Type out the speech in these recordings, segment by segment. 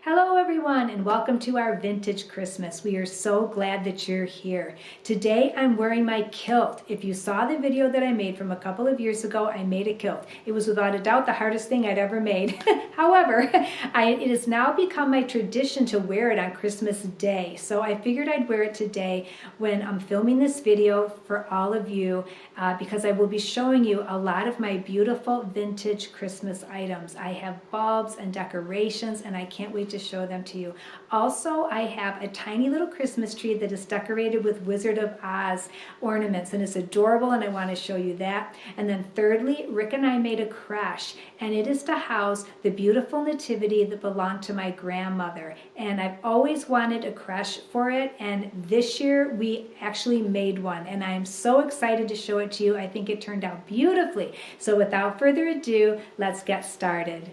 Hello everyone and welcome to our vintage Christmas. We are so glad that you're here. Today I'm wearing my kilt. If you saw the video that I made from a couple of years ago, I made a kilt. It was without a doubt the hardest thing I'd ever made. However, it has now become my tradition to wear it on Christmas Day. So I figured I'd wear it today when I'm filming this video for all of you because I will be showing you a lot of my beautiful vintage Christmas items. I have bulbs and decorations and I can't wait to show them to you. Also, I have a tiny little Christmas tree that is decorated with Wizard of Oz ornaments and it's adorable and I want to show you that. And then thirdly, Rick and I made a creche and it is to house the beautiful nativity that belonged to my grandmother. And I've always wanted a creche for it and this year we actually made one and I'm so excited to show it to you. I think it turned out beautifully. So without further ado, let's get started.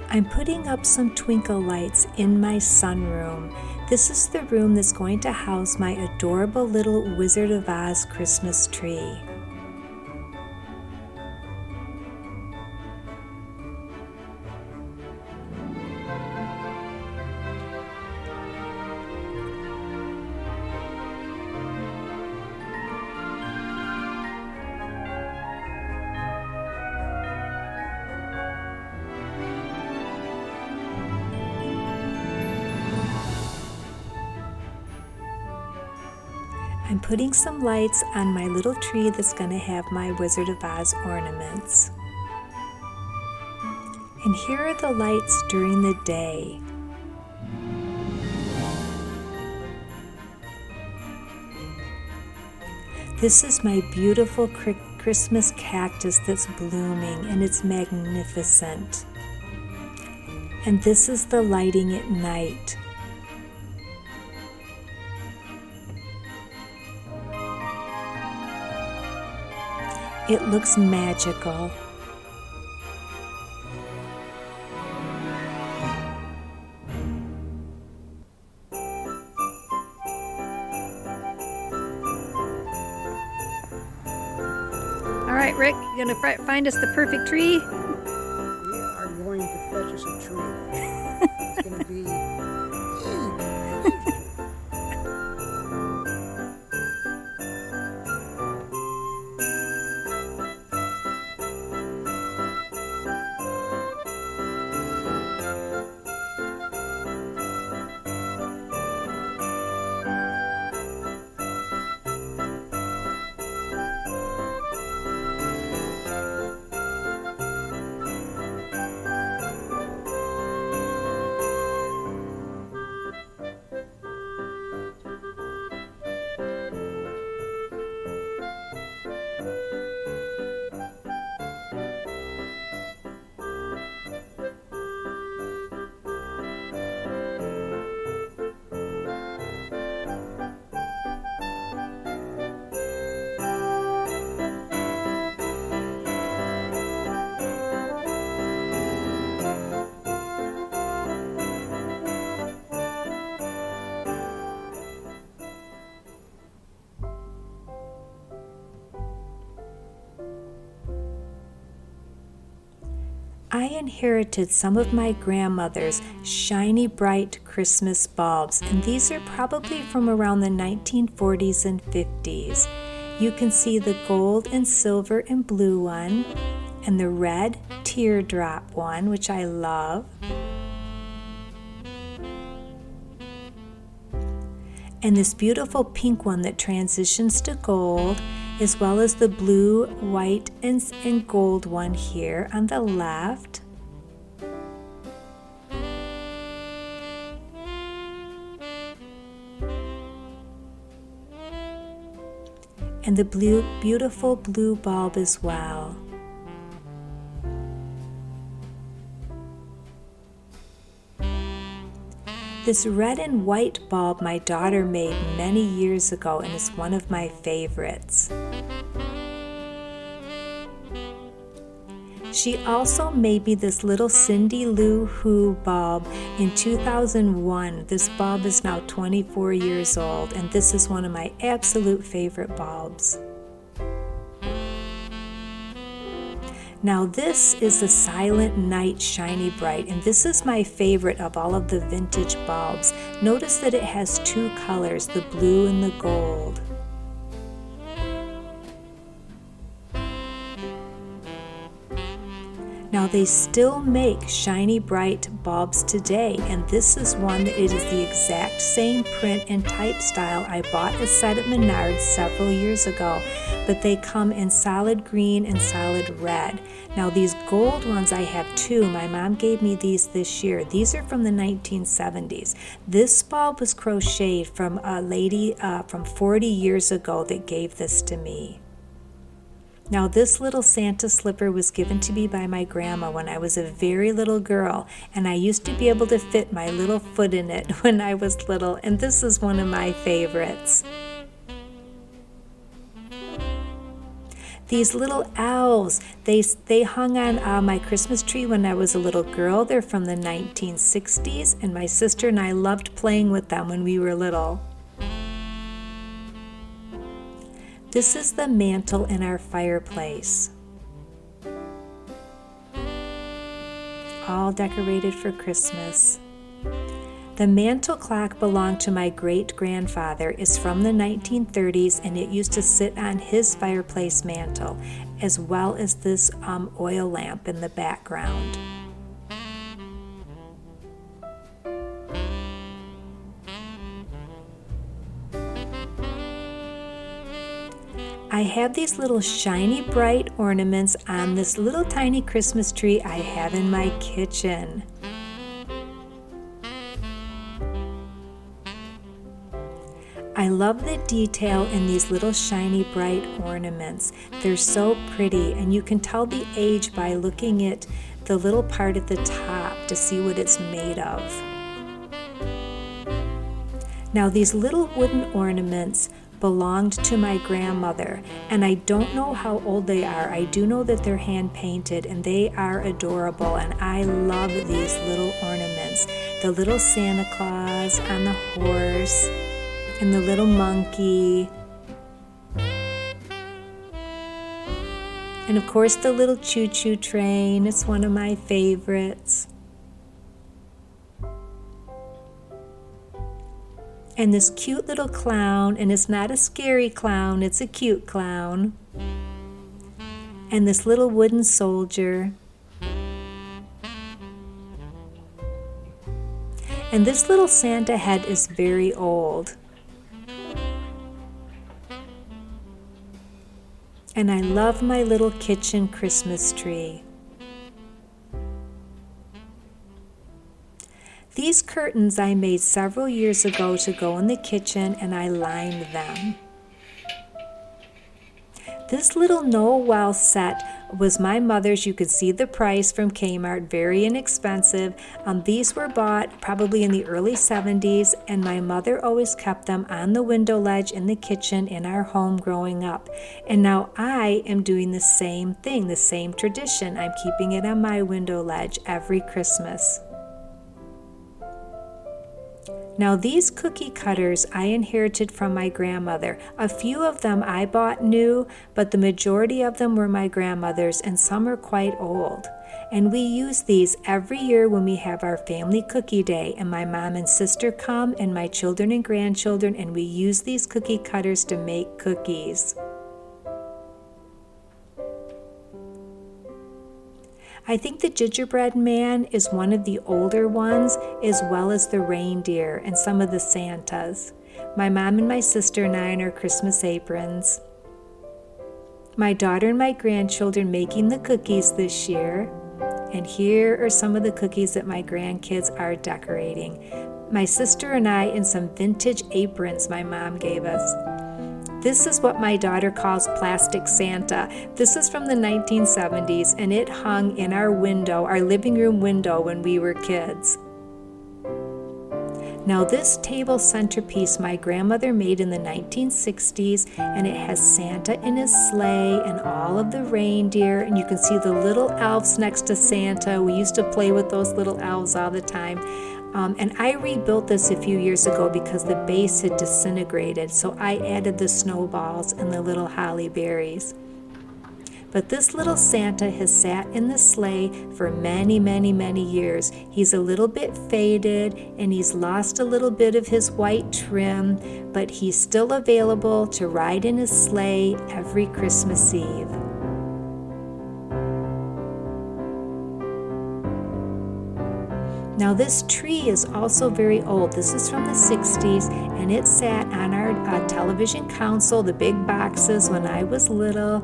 I'm putting up some twinkle lights in my sunroom. This is the room that's going to house my adorable little Wizard of Oz Christmas tree. I'm putting some lights on my little tree that's going to have my Wizard of Oz ornaments. And here are the lights during the day. This is my beautiful Christmas cactus that's blooming and it's magnificent. And this is the lighting at night. It looks magical. All right, Rick, you gonna find us the perfect tree? We are going to fetch us a tree. It's gonna be I inherited some of my grandmother's shiny bright Christmas bulbs, and these are probably from around the 1940s and 50s. You can see the gold and silver and blue one, and the red teardrop one, which I love. And this beautiful pink one that transitions to gold, as well as the blue, white, and gold one here on the left. And the beautiful blue bulb as well. This red and white bulb my daughter made many years ago and is one of my favorites. She also made me this little Cindy Lou Who bulb in 2001. This bulb is now 24 years old, and this is one of my absolute favorite bulbs. Now this is the Silent Night Shiny Bright, and this is my favorite of all of the vintage bulbs. Notice that it has two colors, the blue and the gold. Now they still make shiny bright bulbs today, and this is one that it is the exact same print and type style. I bought a set at Menards several years ago, but they come in solid green and solid red. Now these gold ones I have too. My mom gave me these this year. These are from the 1970s. This bulb was crocheted from a lady from 40 years ago that gave this to me. Now this little Santa slipper was given to me by my grandma when I was a very little girl, and I used to be able to fit my little foot in it when I was little, and this is one of my favorites. These little elves, they hung on my Christmas tree when I was a little girl. They're from the 1960s, and my sister and I loved playing with them when we were little. This is the mantle in our fireplace, all decorated for Christmas. The mantle clock belonged to my great-grandfather. It's from the 1930s, and it used to sit on his fireplace mantle, as well as this oil lamp in the background. I have these little shiny bright ornaments on this little tiny Christmas tree I have in my kitchen. I love the detail in these little shiny bright ornaments. They're so pretty, and you can tell the age by looking at the little part at the top to see what it's made of. Now these little wooden ornaments belonged to my grandmother, and I don't know how old they are. I do know that they're hand painted, and they are adorable, and I love these little ornaments. The little Santa Claus on the horse, and the little monkey, and of course the little choo-choo train. It's one of my favorites. And this cute little clown, and it's not a scary clown, it's a cute clown. And this little wooden soldier. And this little Santa head is very old. And I love my little kitchen Christmas tree. These curtains I made several years ago to go in the kitchen, and I lined them. This little Noel set was my mother's. You could see the price from Kmart, very inexpensive. These were bought probably in the early 70s, and my mother always kept them on the window ledge in the kitchen in our home growing up. And now I am doing the same thing, the same tradition. I'm keeping it on my window ledge every Christmas. Now these cookie cutters I inherited from my grandmother. A few of them I bought new, but the majority of them were my grandmother's, and some are quite old. And we use these every year when we have our family cookie day, and my mom and sister come, and my children and grandchildren, and we use these cookie cutters to make cookies. I think the gingerbread man is one of the older ones, as well as the reindeer and some of the Santas. My mom and my sister and I in our Christmas aprons. My daughter and my grandchildren making the cookies this year. And here are some of the cookies that my grandkids are decorating. My sister and I in some vintage aprons my mom gave us. This is what my daughter calls plastic Santa. This is from the 1970s, and it hung in our window, our living room window, when we were kids. Now this table centerpiece my grandmother made in the 1960s, and it has Santa in his sleigh and all of the reindeer, and you can see the little elves next to Santa. We used to play with those little elves all the time. And I rebuilt this a few years ago because the base had disintegrated, so I added the snowballs and the little holly berries. But this little Santa has sat in the sleigh for many, many, many years. He's a little bit faded and he's lost a little bit of his white trim, but he's still available to ride in his sleigh every Christmas Eve. Now this tree is also very old. This is from the 60s, and it sat on our television console, the big boxes, when I was little.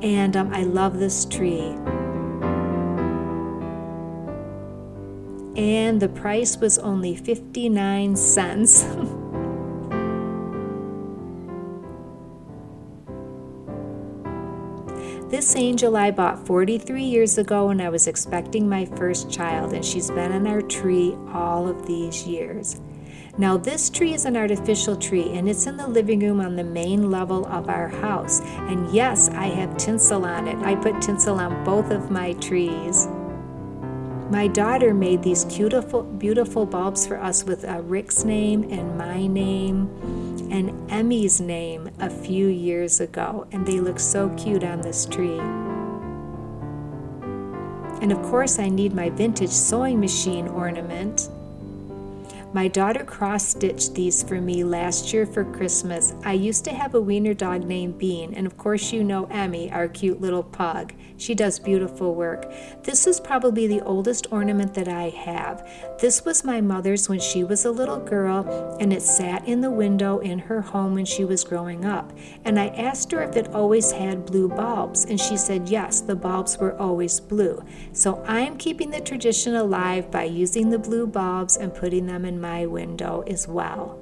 And I love this tree. And the price was only 59 cents. This angel I bought 43 years ago when I was expecting my first child, and she's been on our tree all of these years. Now this tree is an artificial tree, and it's in the living room on the main level of our house. And yes, I have tinsel on it. I put tinsel on both of my trees. My daughter made these beautiful bulbs for us with Rick's name and my name and Emmy's name a few years ago, and they look so cute on this tree. And of course I need my vintage sewing machine ornament. My daughter cross-stitched these for me last year for Christmas. I used to have a wiener dog named Bean, and of course you know Emmy, our cute little pug. She does beautiful work. This is probably the oldest ornament that I have. This was my mother's when she was a little girl, and it sat in the window in her home when she was growing up. And I asked her if it always had blue bulbs, and she said yes, the bulbs were always blue. So I'm keeping the tradition alive by using the blue bulbs and putting them in my window as well.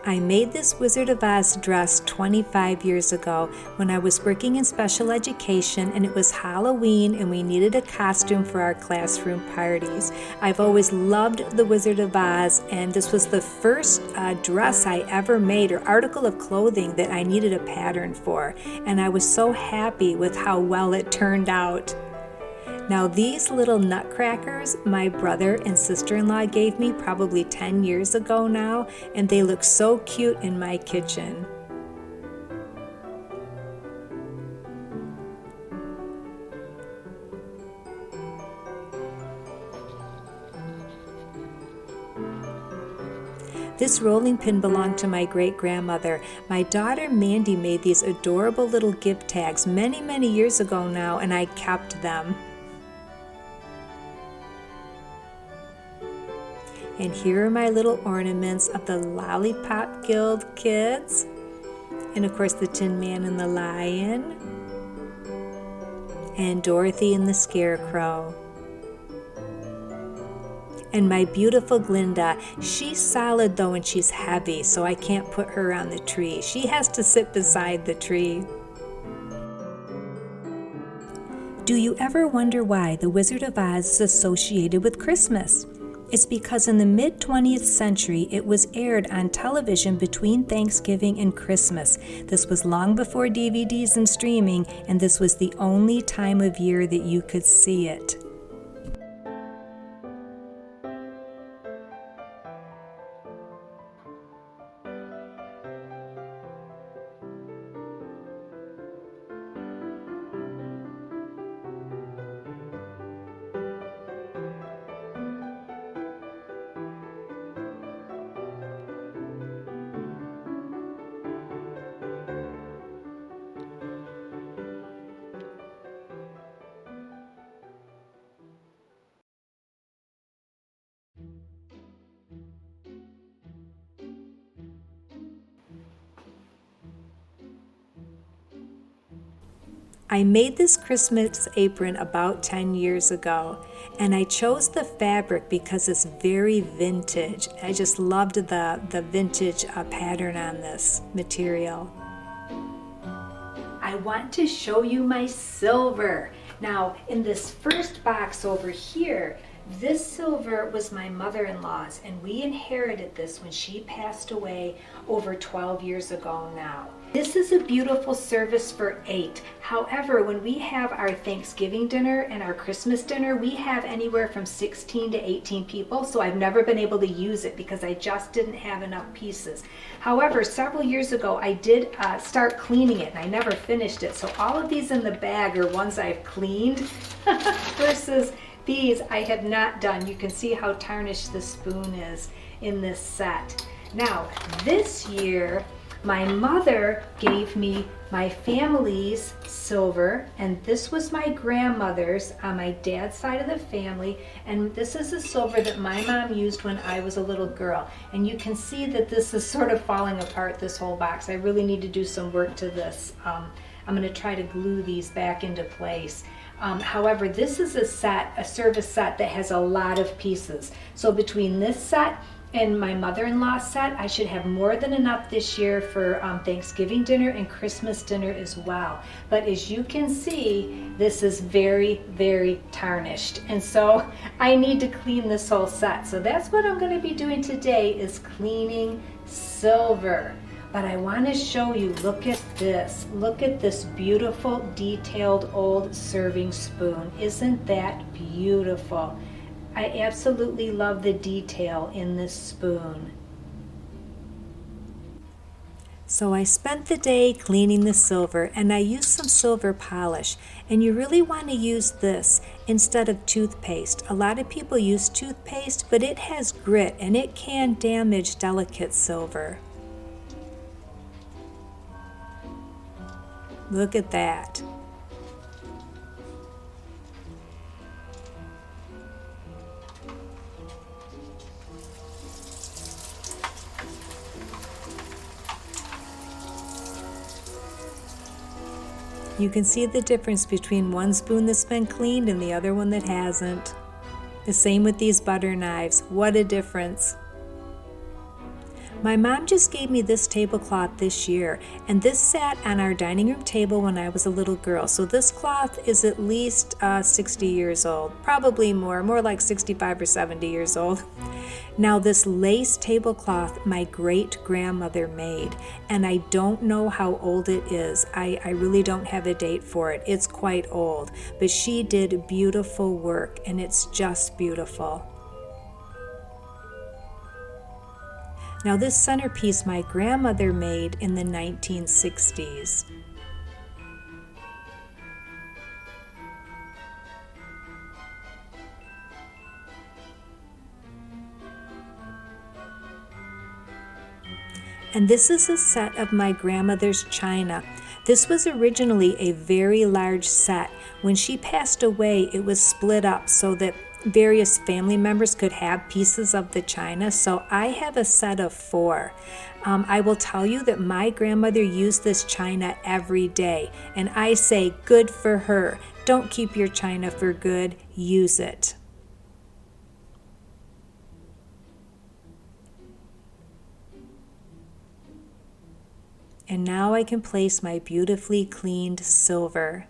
I made this Wizard of Oz dress 25 years ago when I was working in special education, and it was Halloween and we needed a costume for our classroom parties. I've always loved the Wizard of Oz, and this was the first dress I ever made, or article of clothing that I needed a pattern for, and I was so happy with how well it turned out. Now these little nutcrackers my brother and sister-in-law gave me probably 10 years ago now, and they look so cute in my kitchen. This rolling pin belonged to my great-grandmother. My daughter Mandy made these adorable little gift tags many, many years ago now, and I kept them. And here are my little ornaments of the Lollipop Guild kids. And of course the Tin Man and the Lion. And Dorothy and the Scarecrow. And my beautiful Glinda. She's solid though, and she's heavy, so I can't put her on the tree. She has to sit beside the tree. Do you ever wonder why the Wizard of Oz is associated with Christmas? It's because in the mid-20th century, it was aired on television between Thanksgiving and Christmas. This was long before DVDs and streaming, and this was the only time of year that you could see it. I made this Christmas apron about 10 years ago, and I chose the fabric because it's very vintage. I just loved the vintage pattern on this material. I want to show you my silver. Now, in this first box over here, this silver was my mother-in-law's, and we inherited this when she passed away over 12 years ago now. This is a beautiful service for 8. However, when we have our Thanksgiving dinner and our Christmas dinner, we have anywhere from 16 to 18 people, so I've never been able to use it because I just didn't have enough pieces. However, several years ago, I did start cleaning it, and I never finished it. So all of these in the bag are ones I've cleaned versus these I have not done. You can see how tarnished the spoon is in this set. Now, this year, my mother gave me my family's silver, and this was my grandmother's on my dad's side of the family, and this is the silver that my mom used when I was a little girl. And you can see that this is sort of falling apart, this whole box. I really need to do some work to this. I'm going to try to glue these back into place. However, this is a service set that has a lot of pieces. So between this set and my mother-in-law's set, I should have more than enough this year for Thanksgiving dinner and Christmas dinner as well. But as you can see, this is very, very tarnished. And so I need to clean this whole set. So that's what I'm going to be doing today, is cleaning silver. But I want to show you, look at this. Look at this beautiful, detailed old serving spoon. Isn't that beautiful? I absolutely love the detail in this spoon. So I spent the day cleaning the silver, and I used some silver polish. And you really want to use this instead of toothpaste. A lot of people use toothpaste, but it has grit and it can damage delicate silver. Look at that. You can see the difference between one spoon that's been cleaned and the other one that hasn't. The same with these butter knives. What a difference. My mom just gave me this tablecloth this year, and this sat on our dining room table when I was a little girl. So this cloth is at least 60 years old, probably more like 65 or 70 years old. Now this lace tablecloth my great-grandmother made, and I don't know how old it is. I really don't have a date for it. It's quite old, but she did beautiful work, and it's just beautiful. Now this centerpiece my grandmother made in the 1960s. And this is a set of my grandmother's china. This was originally a very large set. When she passed away, it was split up so that various family members could have pieces of the china. So I have a set of 4. I will tell you that my grandmother used this china every day, and I say good for her. Don't keep your china for good, use it. And now I can place my beautifully cleaned silver.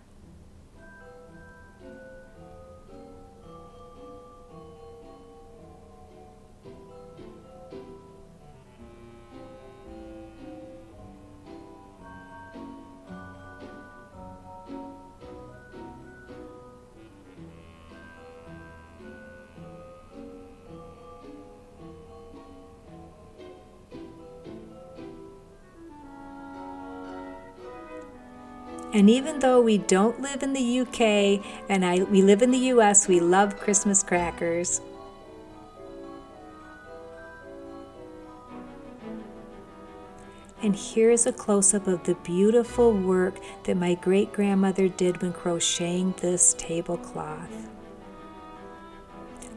And even though we don't live in the UK and we live in the US, we love Christmas crackers. And here's a close-up of the beautiful work that my great-grandmother did when crocheting this tablecloth.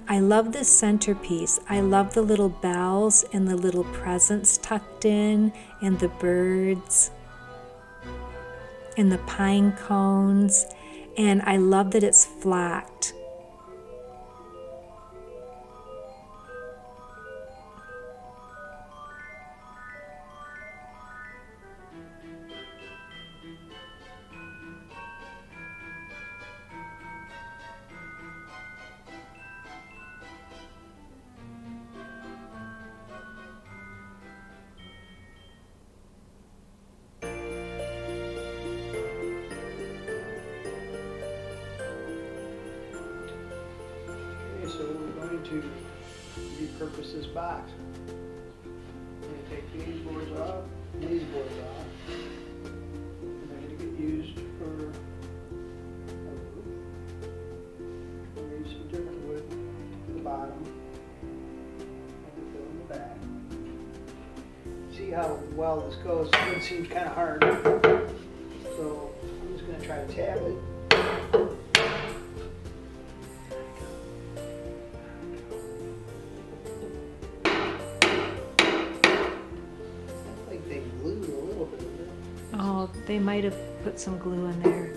I love this centerpiece. I love the little bells and the little presents tucked in and the birds. and the pine cones, and I love that it's flat. So we're going to repurpose this box. We're going to take these boards off, and these boards off. And they're going to get used for a roof. We'll use some different wood to the bottom, and the fill in the back. See how well this goes. This one seems kind of hard. So I'm just going to try to tap it. Oh, they might have put some glue in there.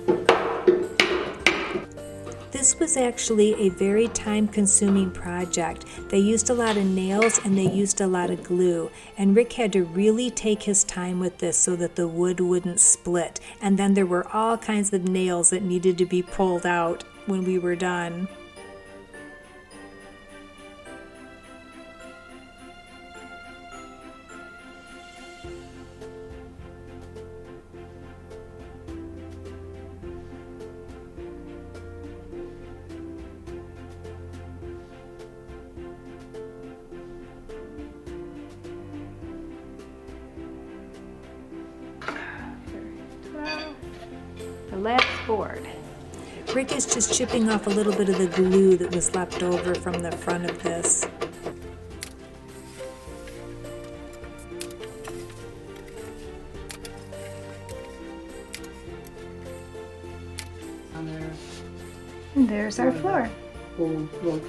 This was actually a very time-consuming project. They used a lot of nails and they used a lot of glue. And Rick had to really take his time with this so that the wood wouldn't split. And then there were all kinds of nails that needed to be pulled out when we were done. The last board. Rick is just chipping off a little bit of the glue that was left over from the front of this. On there. And there's our floor. Oh, look.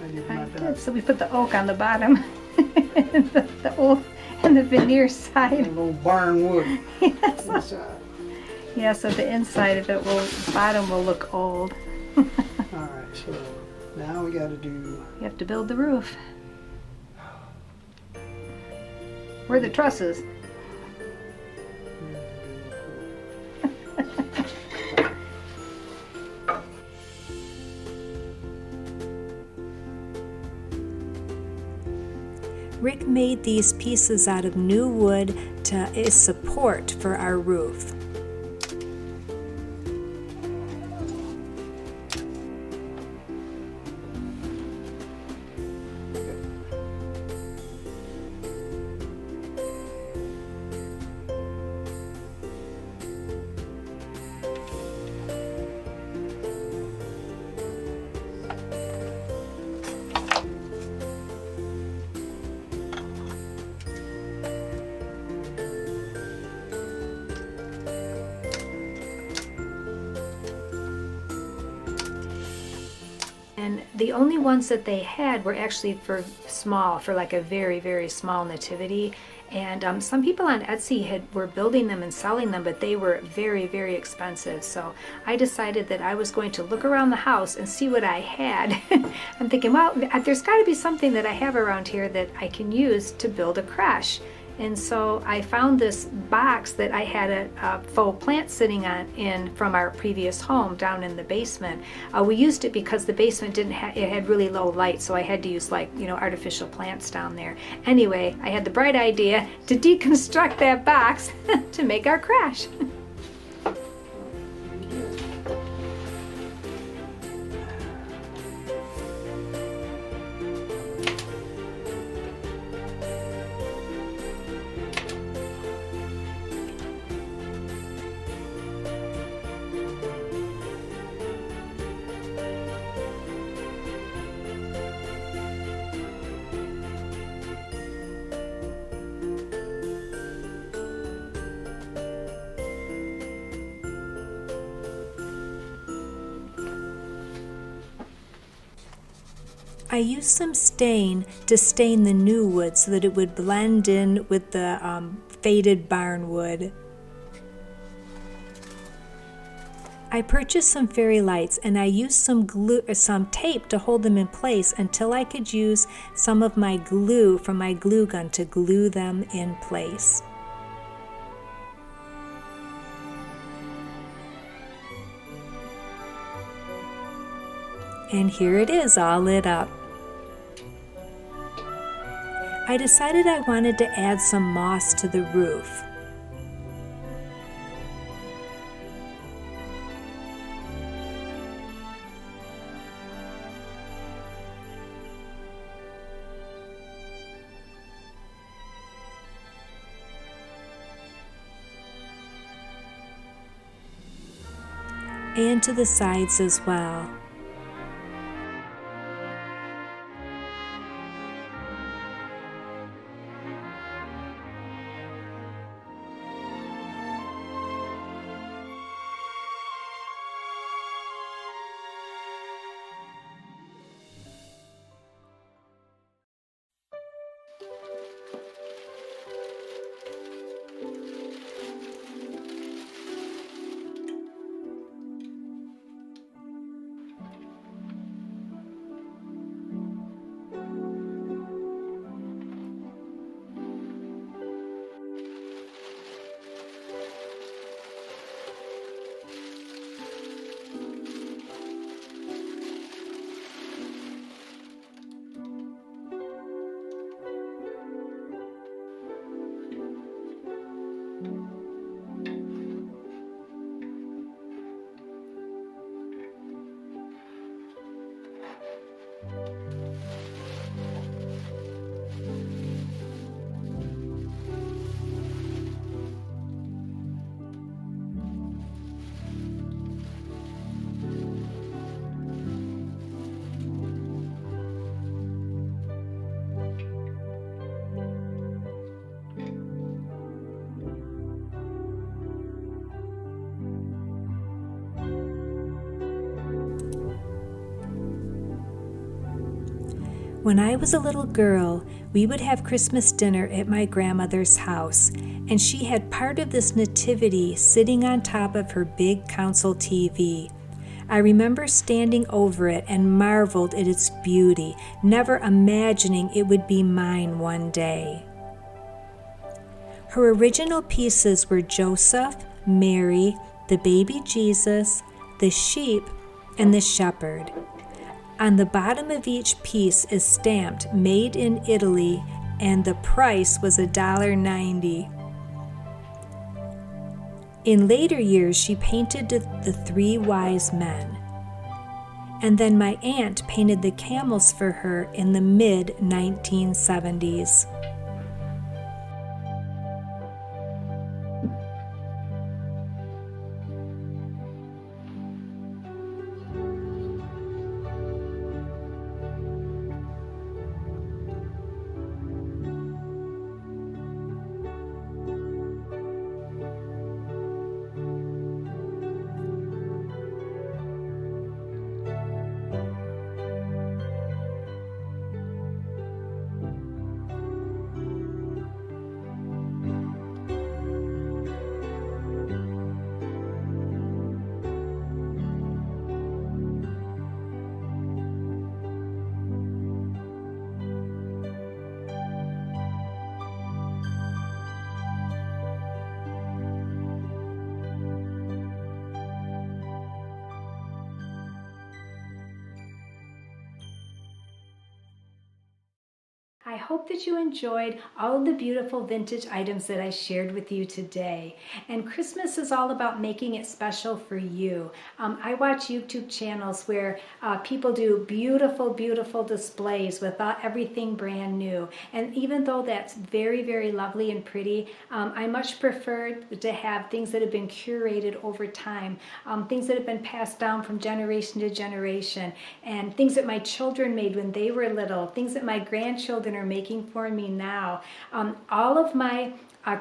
I did I my did. best. So we put the oak on the bottom, the old and the veneer A side. little barn wood. Yes. Inside. Yeah, so the inside of it will, bottom will look old. Alright, so now we got to do. You have to build the roof. Where are the trusses? Rick made these pieces out of new wood as support for our roof. And the only ones that they had were actually for like a very, very small nativity. And some people on Etsy were building them and selling them, but they were very, very expensive. So I decided that I was going to look around the house and see what I had. I'm thinking, well, there's got to be something that I have around here that I can use to build a creche. And so I found this box that I had a faux plant sitting in from our previous home down in the basement. We used it because the basement it had really low light, so I had to use artificial plants down there. Anyway, I had the bright idea to deconstruct that box to make our creche. I used some stain to stain the new wood so that it would blend in with the faded barn wood. I purchased some fairy lights and I used some glue or some tape to hold them in place until I could use some of my glue from my glue gun to glue them in place. And here it is, all lit up. I decided I wanted to add some moss to the roof. And to the sides as well. When I was a little girl, we would have Christmas dinner at my grandmother's house, and she had part of this nativity sitting on top of her big console TV. I remember standing over it and marveled at its beauty, never imagining it would be mine one day. Her original pieces were Joseph, Mary, the baby Jesus, the sheep, and the shepherd. On the bottom of each piece is stamped Made in Italy, and the price was $1.90. In later years, she painted the three wise men. And then my aunt painted the camels for her in the mid-1970s. I hope that you enjoyed all of the beautiful vintage items that I shared with you today. And Christmas is all about making it special for you. I watch YouTube channels where people do beautiful, beautiful displays with everything brand new. And even though that's very, very lovely and pretty, I much prefer to have things that have been curated over time, things that have been passed down from generation to generation, and things that my children made when they were little, things that my grandchildren are making for me now. All of my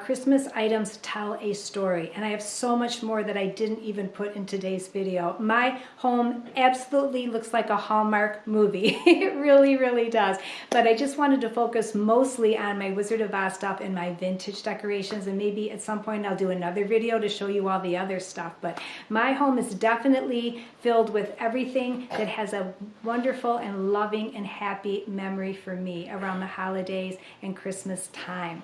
Christmas items tell a story, and I have so much more that I didn't even put in today's video. My home absolutely looks like a Hallmark movie. It really, really does. But I just wanted to focus mostly on my Wizard of Oz stuff and my vintage decorations, and maybe at some point I'll do another video to show you all the other stuff. But my home is definitely filled with everything that has a wonderful and loving and happy memory for me around the holidays and Christmas time.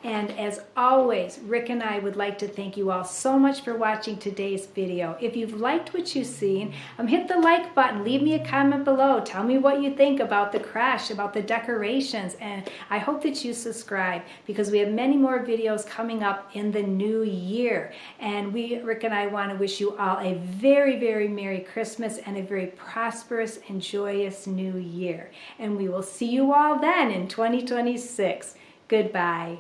And as always, Rick and I would like to thank you all so much for watching today's video. If you've liked what you've seen, hit the like button, leave me a comment below, tell me what you think about the Creche, about the decorations, and I hope that you subscribe because we have many more videos coming up in the new year. And Rick and I want to wish you all a very, very Merry Christmas and a very prosperous and joyous new year. And we will see you all then in 2026. Goodbye.